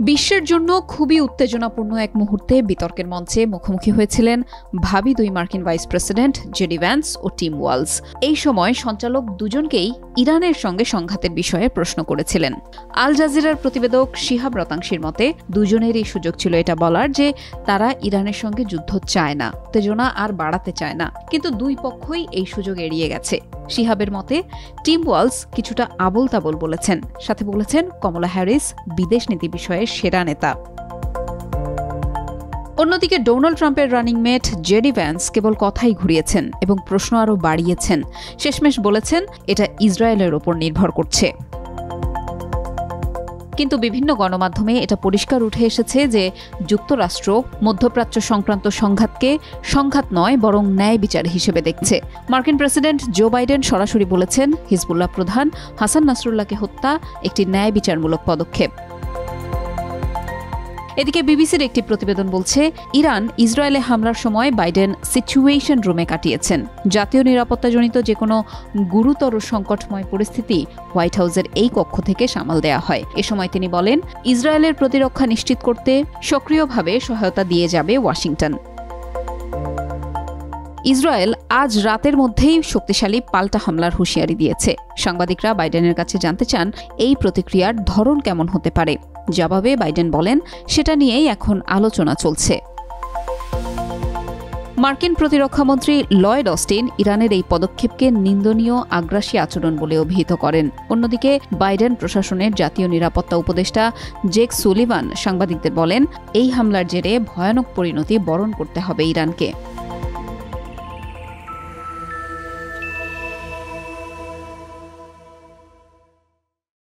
বিশ্বের জন্য খুবই উত্তেজনাপূর্ণ এক মুহূর্তে বিতর্কের মঞ্চে মুখোমুখি হয়েছিলেন ভাবি দুই মার্কিন ভাইস প্রেসিডেন্ট জেডি ভ্যান্স ও টিম ওয়ালস। এই সময় সঞ্চালক দুজনকেই ইরানের সঙ্গে সংঘাতের বিষয়ে প্রশ্ন করেছিলেন। আল জাজিরার প্রতিবেদক শিহাব রতাংশীর মতে দুজনেরই সুযোগ ছিল এটা বলার যে তারা ইরানের সঙ্গে যুদ্ধ চায় না, উত্তেজনা আর বাড়াতে চায় না, কিন্তু দুই পক্ষই এই সুযোগ এড়িয়ে গেছে। শিহাবের মতে টিম ওয়ালস কিছুটা আবোল তাবোল বলেছেন, সাথে বলেছেন কমলা হ্যারিস বিদেশ নীতি বিষয়ে সেরা নেতা। অন্যদিকে ডোনাল্ড ট্রাম্পের রানিং মেট জেডি ভ্যান্স কেবল কথাই ঘুরিয়েছেন এবং প্রশ্ন আরও বাড়িয়েছেন। শেষমেশ বলেছেন এটা ইসরায়েলের ওপর নির্ভর করছে। কিন্তু বিভিন্ন গণমাধ্যমে এটা পরিষ্কার উঠে এসেছে যে যুক্তরাষ্ট্র মধ্যপ্রাচ্য সংক্রান্ত সংঘাতকে সংঘাত নয় বরং ন্যায় বিচার হিসেবে দেখছে। মার্কিন প্রেসিডেন্ট জো বাইডেন সরাসরি বলেছেন হিজবুল্লাহ প্রধান হাসান নাসরুল্লাহকে হত্যা একটি ন্যায় বিচারমূলক পদক্ষেপ। এদিকে বিবিসির একটি প্রতিবেদন বলছে ইরান ইসরায়েলে হামলার সময় বাইডেন সিচুয়েশন রুমে কাটিয়েছেন। জাতীয় নিরাপত্তাজনিত যে কোনো গুরুতর সংকটময় পরিস্থিতি হোয়াইট হাউসের এই কক্ষ থেকে সামাল দেয়া হয়। এ সময় তিনি বলেন ইসরায়েলের প্রতিরক্ষা নিশ্চিত করতে সক্রিয়ভাবে সহায়তা দিয়ে যাবে ওয়াশিংটন। ইসরায়েল আজ রাতের মধ্যেই শক্তিশালী পাল্টা হামলার হুঁশিয়ারি দিয়েছে। সাংবাদিকরা বাইডেনের কাছে জানতে চান এই প্রতিক্রিয়ার ধরন কেমন হতে পারে। জবাবে বাইডেন বলেন সেটা নিয়েই এখন আলোচনা চলছে। মার্কিন প্রতিরক্ষামন্ত্রী লয়েড অস্টিন ইরানের এই পদক্ষেপকে নিন্দনীয় আগ্রাসী আচরণ বলে অভিহিত করেন। অন্যদিকে বাইডেন প্রশাসনের জাতীয় নিরাপত্তা উপদেষ্টা জেক সুলিভান সাংবাদিকদের বলেন এই হামলার জেরে ভয়ানক পরিণতি বরণ করতে হবে ইরানকে।